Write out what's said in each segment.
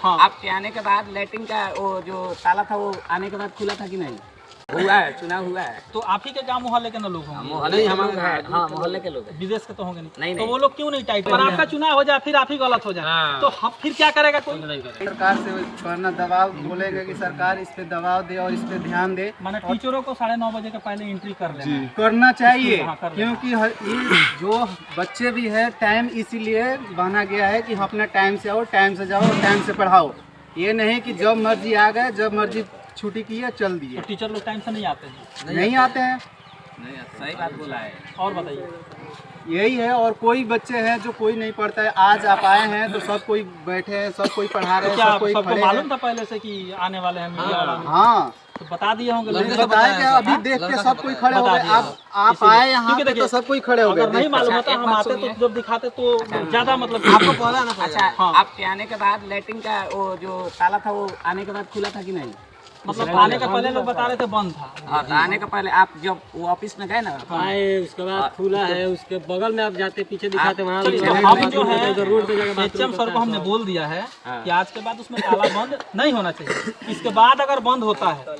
हाँ। आपके आने के बाद लैट्रिन का वो जो ताला था वो आने के बाद खुला था कि नहीं? हुआ है, चुनाव हुआ है। तो आप ही के गाँव मोहल्ले के ना लोग होंगे? मोहल्ले हमारे है, हाँ मोहल्ले के लोग हैं। विदेश के तो होंगे नहीं। नहीं, तो नहीं। वो लोग क्यों नहीं टाइट? अगर आपका चुनाव हो जाए फिर आप ही गलत हो जाए तो हम फिर क्या करेगा कोई? सरकार से करना दबाव बोलेगा कि सरकार इस पे दबाव दे और इस पे ध्यान दे। माने टीचरों को 9:30 बजे के पहले एंट्री कर लेना करना चाहिए हाँ, कर लेना। क्योंकि ये जो बच्चे भी है टाइम इसीलिए बना गया है कि हम अपना टाइम से आओ, टाइम से जाओ, टाइम से पढ़ाओ। ये नहीं कि जब मर्जी आ गए, जब मर्जी छुट्टी की है चल दिए। तो टीचर लोग टाइम से नहीं आते हैं? नहीं आते हैं। नहीं, सही बात बोला है। और बताइए। यही है। और कोई बच्चे हैं जो कोई नहीं पढ़ता है, आज आप आए हैं तो सब कोई बैठे हैं, सब कोई पढ़ा रहे तो हैं, क्या सब कोई सबको खड़े मालूम हैं। था पहले से कि आने वाले हैं मीडिया वाला? हाँ तो बता दिए होंगे लोग। बताया क्या? अभी देख के सब कोई खड़े हो बता गए। दिया। आप आए यहाँ क्योंकि पे देखिए, तो सब कोई खड़े हो गए। अगर नहीं मालूम होता एक हम बात आते तो सुनिए। जब दिखाते तो ज्यादा मतलब आपको बोला ना। अच्छा, हाँ। आपके आने के बाद लैट्रिन का वो जो ताला था वो आने के बाद खुला था कि नहीं? मतलब आने का पहले लोग बता रहे थे बंद था। हाँ, तो आने के पहले आप जब वो ऑफिस में गए ना, आए उसके बाद खुला है, उसके बगल में आप जाते पीछे दिखाते वहाँ चलिए, तो हम जो है एचएम सर को हमने बोल दिया है कि आज के बाद उसमें ताला बंद नहीं होना चाहिए। इसके बाद अगर बंद होता है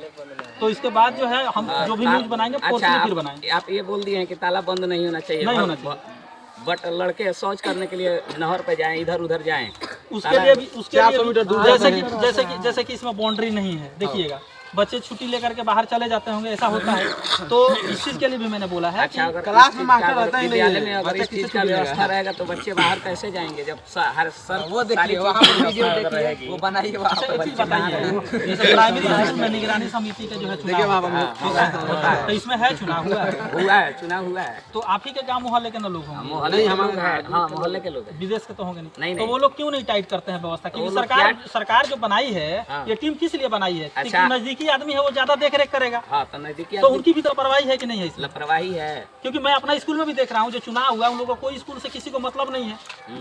तो इसके बाद जो है हम जो भी न्यूज बनाएंगे फोर्स में फिर बनाएंगे। आप ये बोल दिए हैं कि ताला बंद नहीं होना चाहिए। नहीं होना चाहिए। बट लड़के शौच करने के लिए नहर पे जाएं, इधर उधर जाएं। उसके लिए भी जैसे कि इसमें बाउंड्री नहीं है। देखिएगा बच्चे छुट्टी लेकर के बाहर चले जाते होंगे, ऐसा होता है। तो इस चीज के लिए भी मैंने बोला है अच्छा, अगर क्लास में मास्टर रहता ही नहीं है। विद्यालय में अगर इस चीज का व्यवस्था रहेगा तो बच्चे बाहर कैसे जाएंगे? जब हर सर वो देखिए वहाँ पे वीडियो देखिए, वो बनाइए वहाँ अच्छा, पे एक चीज बताइए, जैसे प्राइमरी स्कूल में निगरानी समिति का जो है चुनाव होता है, तो इसमें है चुनाव हुआ है? हुआ है, चुनाव हुआ है। तो आप ही के गाँव मोहल्ले के ना लोग होंगे? मोहल्ले हमारे है, हाँ मोहल्ले के लोग हैं। विदेश के तो होंगे नहीं। नहीं, तो नहीं। वो लोग क्यों नहीं टाइट करते हैं व्यवस्था? क्योंकि वो लोग सरकार जो बनाई है हाँ। ये टीम किस लिए बनाई है? अच्छा। क्योंकि नजदीकी आदमी है वो ज्यादा देख रेख करेगा। हाँ, तो नजदीकी तो उनकी भी तो लापरवाही है कि नहीं है इसमें? लापरवाही है। क्योंकि मैं अपना स्कूल में भी देख रहा हूँ जो चुनाव हुआ उन लोगों को कोई स्कूल से किसी को मतलब नहीं है।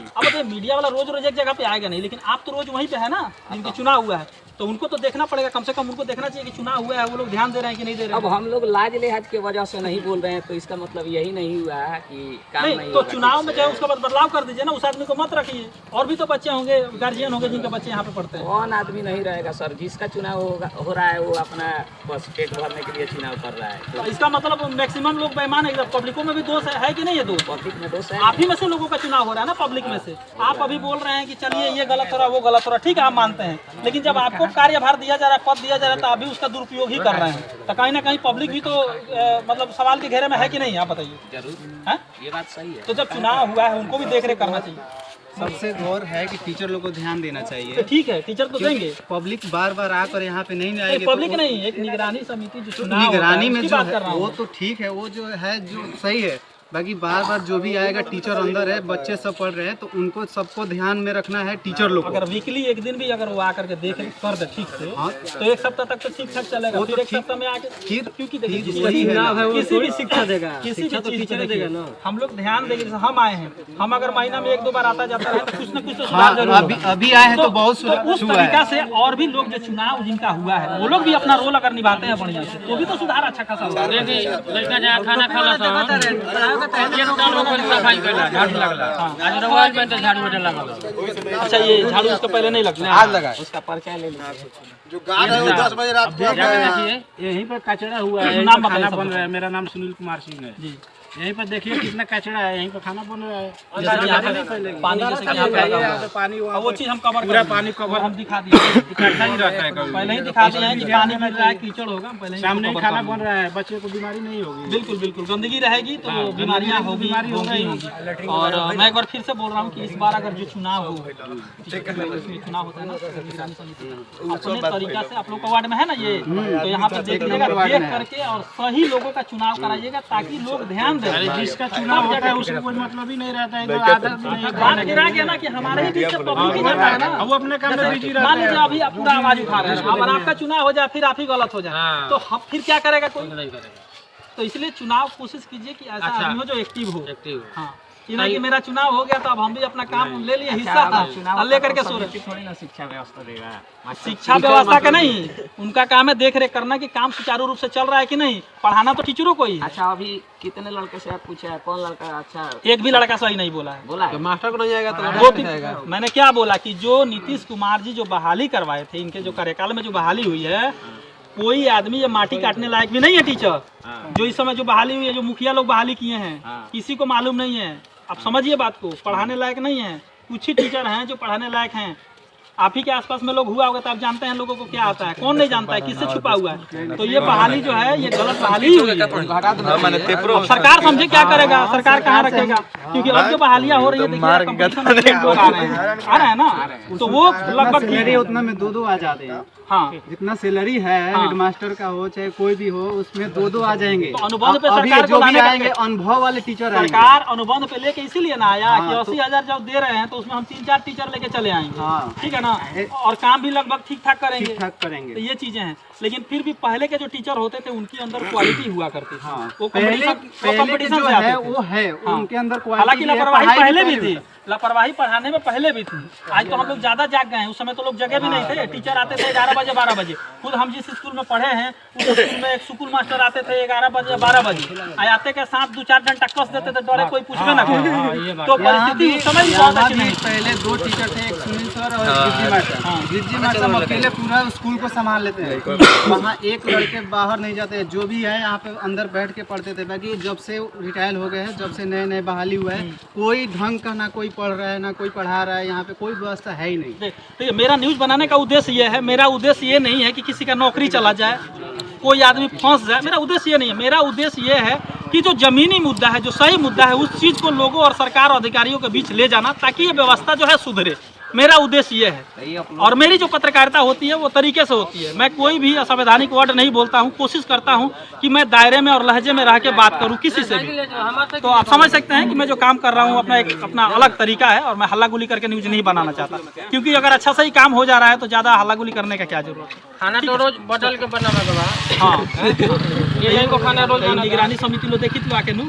अब बताइए मीडिया वाला रोज रोज एक जगह पे आएगा नहीं, लेकिन आप तो रोज वहीं पे है ना जिनकी चुनाव हुआ है, तो उनको तो देखना पड़ेगा। कम से कम उनको देखना चाहिए कि चुनाव हुआ है, वो लोग ध्यान दे रहे हैं कि नहीं दे रहे अब हैं। हम लोग लाज लिहाज की वजह से नहीं बोल रहे हैं तो इसका मतलब यही नहीं हुआ है कि काम नहीं नहीं तो होगा चुनाव ठीक में से। चाहे उसका बदलाव कर दीजिए ना, उस आदमी को मत रखिए। और भी तो बच्चे होंगे, गार्जियन होंगे जिनके बच्चे यहाँ पे पढ़ते हैं। कौन आदमी नहीं रहेगा सर? जिसका चुनाव हो रहा है वो अपना बस पेट भरने के लिए चुनाव कर रहा है। तो इसका मतलब मैक्सिमम लोग बेईमान है। पब्लिकों में भी दोष है कि नहीं है दोष? पब्लिक में दोष है। आप ही में से लोगों का चुनाव हो रहा है ना, पब्लिक में से। आप अभी बोल रहे हैं कि चलिए ये गलत हो रहा है, वो गलत हो रहा है, ठीक है आप मानते हैं, लेकिन जब आपको कार्यभार दिया जा रहा है, पद दिया जा रहा है, तो अभी उसका दुरुपयोग ही कर रहे हैं। तो कहीं ना कहीं पब्लिक भी तो मतलब सवाल के घेरे में है कि नहीं? आप बताइए। जरूर, हैं? ये बात सही है। तो जब चुनाव हुआ है उनको भी देख रेख करना चाहिए। सबसे गौर है कि टीचर लोग को ध्यान देना तो चाहिए। ठीक है, टीचर तो देंगे। पब्लिक बार बार आकर यहाँ पे नहीं आएगी। पब्लिक नहीं, एक निगरानी समिति जो चुनाव निगरानी में उसकी जो बात है कर रहा हूँ वो मैं। तो ठीक है, वो जो है जो सही है। बाकी बार बार जो भी आएगा, टीचर अंदर है, बच्चे सब पढ़ रहे हैं, तो उनको सबको ध्यान में रखना है टीचर लोग को। अगर वीकली एक दिन भी अगर वो आकर के देख कर दे ठीक से, हाँ। तो एक सप्ताह तक तो ठीक ठाक चलेगा। वो फिर तो एक सप्ताह में आके फिर क्योंकि देखिए फिर जिस वही है ना। चुनाव है वो किसी भी शिक्षा देगा, किसी शिक्षा भी तो चीज टीचर पे देगा देखिए, ना। हम लोग ध्यान देंगे। जैसे हम आए हैं, हम अगर महीना में 1-2 बार आता जाता है तो कुछ न कुछ तो हाँ, सुधार जरूर होगा। अभी आए हैं तो बहुत तो उस हुआ तरीका है। से और भी लोग जो चुनाव जिनका हुआ है वो लोग भी अपना रोल अगर निभाते हैं बढ़िया से, तो भी तो सुधार अच्छा खासा होगा। लड़का जहाँ खाना सफाई करला, झाड़ू लगला। आज रवाज में तो झाड़ू बदल लगा। अच्छा, ये झाड़ू उसके पहले नहीं लगना आज लगा उसका पर्चा ले लीजिए। जो गार्ड है वो 10 बजे रात को देखिए यहीं पर कचरा हुआ है, नाम खाना बताइए बन रहा है। मेरा नाम सुनील कुमार सिंह है जी। यहीं पर देखिए कितना कचरा है, यहीं पर खाना बन रहा है। जैसे यहाँ पे पानी जैसे कि यहाँ पे लगा हुआ है। पानी और वो चीज हम कवर पूरा कर पानी कवर हम दिखा दिए, इकट्ठा ही रहता है कभी। पहले ही दिखा दिए हैं कि पानी मिल रहा है, कीचड़ होगा, पहले ही सामने ही cover खाना कर बन रहा है, बच्चे को बीमारी नहीं होगी। बिल्कुल बिल्कुल, गंदगी रहेगी तो बीमारियां होगी होंगी। और मैं एक बार फिर से बोल रहा हूँ कि इस बार अगर जो चुनाव हो, चुनाव होता है ना निगरानी समिति, अपने तरीका से आप लोग का वार्ड में है ना ये, तो यहाँ पे देखिएगा, देख करके और सही लोगों का चुनाव कराइएगा ताकि लोग ध्यान दें। जिसका चुनाव होता है उसको कोई मतलब ही नहीं रहता है, तो आदत भी नहीं बात गिरा गया ना कि हमारे ही बीच से पब्लिक ही जाता है ना। वो अपने काम में बिजी मान रहते लीजिए हैं। अभी आप पूरा आवाज उठा रहे हैं, अगर आपका चुनाव हो जाए फिर आप ही गलत हो जाए तो हम फिर क्या करेगा कोई? तो इसलिए चुनाव कोशिश कीजिए कि ऐसा आदमी हो जो एक्टिव हो। हाँ, कि नहीं कि मेरा चुनाव हो गया तो अब हम भी अपना काम ले लिए हिस्सा लेकर के सो रहे। थोड़ी ना शिक्षा व्यवस्था देगा। शिक्षा व्यवस्था का नहीं, उनका काम है देख रेख करना कि काम सुचारू रूप से चल रहा है कि नहीं। पढ़ाना तो टीचरों को ही है। अच्छा, अभी कितने लड़के से आप पूछा है, कौन लड़का अच्छा एक भी लड़का सही नहीं बोला है। बोला है? मास्टर को नहीं आएगा वो मैंने क्या बोला कि जो नीतीश कुमार जी जो बहाली करवाए थे, इनके जो कार्यकाल में जो बहाली हुई है, कोई आदमी ये माटी काटने लायक भी नहीं है टीचर। जो इस समय जो बहाली हुई है, जो मुखिया लोग बहाली किए हैं, किसी को मालूम नहीं है। आप समझिए बात को, पढ़ाने लायक नहीं है। कुछ ही टीचर हैं जो पढ़ाने लायक हैं। आप ही के आसपास में लोग हुआ होगा तो आप जानते हैं लोगों को क्या आता है, कौन नहीं जानता है, किससे छुपा हुआ है। तो ये बहाली जो है ये गलत बहाली हुई है। अब सरकार समझे क्या करेगा, सरकार कहाँ रखेगा, क्योंकि अब जो बहालियाँ हो रही है देखिए कंपटीशन लोग आ रहे हैं ना, तो वो लगभग सैलरी उतना में दो आ जाते हैं। हाँ, जितना सैलरी है हेडमास्टर का हो चाहे कोई भी हो, उसमें दो आ जाएंगे। तो अनुबंध पे अभी सरकार जो को भी लाने का आएंगे अनुभव वाले टीचर आएंगे। सरकार अनुबंध पे लेके इसीलिए ना आया कि 80,000 जब दे रहे हैं तो उसमें हम 3-4 टीचर लेके चले आएंगे। हाँ, ठीक है ना, और काम भी लगभग ठीक ठाक करेंगे। ठीक ठाक तो करेंगे। ये चीजें हैं, लेकिन फिर भी पहले के जो टीचर होते थे उनके अंदर क्वालिटी हुआ करती थी। हाँ, वो पहले कंपटीशन जो से है आते थे। वो है, उनके अंदर हालांकि क्वालिटी है, लापरवाही पढ़ाई पहले भी करेंगे। थी, लापरवाही पढ़ाने में पहले भी थी। आज तो हम लोग ज्यादा जाग गए हैं, उस समय तो लोग जगह भी नहीं थे। टीचर आते थे 11 बजे 12 बजे। खुद हम जिस स्कूल में पढ़े हैं उस स्कूल में एक स्कूल मास्टर आते थे 11 बजे 12 बजे, आते के साथ 2-4 घंटा कस देते थे, डरे कोई पूछवे ना करे। तो परिस्थिति उस समय भी बहुत अच्छी नहीं थी। पहले 2 टीचर थे, एक सुनील सर और गिरजी मास्टर। गिरजी मास्टर हम अकेले पूरा स्कूल को संभाल लेते हैं। वहाँ एक लड़के बाहर नहीं जाते, जो भी है यहाँ पे अंदर बैठ के पढ़ते थे। बाकी जब से रिटायर हो गए हैं, जब से नए बहाली हुआ है, कोई ढंग का ना कोई पढ़ रहा है ना कोई पढ़ा रहा है। यहाँ पे कोई व्यवस्था है ही नहीं। देखिए, मेरा न्यूज़ बनाने का उद्देश्य ये है, मेरा उद्देश्य ये नहीं है कि किसी का नौकरी चला जाए, कोई आदमी फंस जाए। मेरा उद्देश्य ये नहीं है। मेरा उद्देश्य ये है कि जो जमीनी मुद्दा है, जो सही मुद्दा है, उस चीज़ को लोगों और सरकार और अधिकारियों के बीच ले जाना, ताकि ये व्यवस्था जो है सुधरे। मेरा उद्देश्य ये है, और मेरी जो पत्रकारिता होती है वो तरीके से होती है। मैं कोई भी असंवैधानिक वर्ड नहीं बोलता हूँ। कोशिश करता हूँ कि मैं दायरे में और लहजे में रह के बात करूँ किसी से भी। तो आप समझ सकते हैं कि मैं जो काम कर रहा हूँ अपना अलग तरीका है, और मैं हल्ला गुली करके न्यूज नहीं बनाना चाहता। क्योंकि अगर अच्छा सही काम हो जा रहा है तो ज़्यादा हल्ला गुली करने का क्या जरूरत है। खाना तो रोज बदल के बनावे के बा। हाँ, यही को खाना रोज बना निगरानी समिति लोग देखी आके नू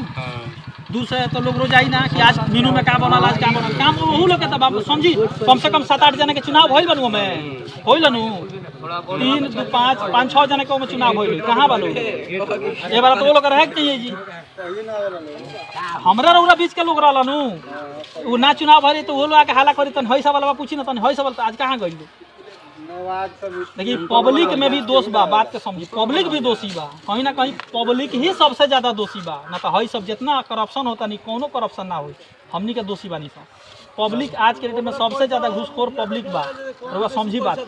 दूर से तो लोग रोज आई ना कि आज मीनू में क्या बनल, आज क्या बनल। काम वो लोग के तब आप समझी, कम से कम 7-8 जने के चुनाव होइल बनू में होइल नु 3, 2, 5, 6 जने के में चुनाव होइल। कहाँ बनू ये बार तो वो लोग रहे के चाहिए जी। हमरा रउरा बीच के लोग रहला नु, वो ना चुनाव भरी तो वो लोग आके हाला करी तन हई सवाल पूछी ना, तन हई सवाल आज कहाँ गइल। देखिए, पब्लिक में भी दोष बा, बात के समझी। पब्लिक भी दोषी बा, कहीं ना कहीं पब्लिक ही सबसे ज्यादा दोषी बा। ना तो हई सब जितना करप्शन होता नहीं, कोनो करप्शन ना हो, हमनी के दोषी बानी सब। पब्लिक आज के डेट में सबसे ज्यादा घूसखोर पब्लिक बा, समझी बात।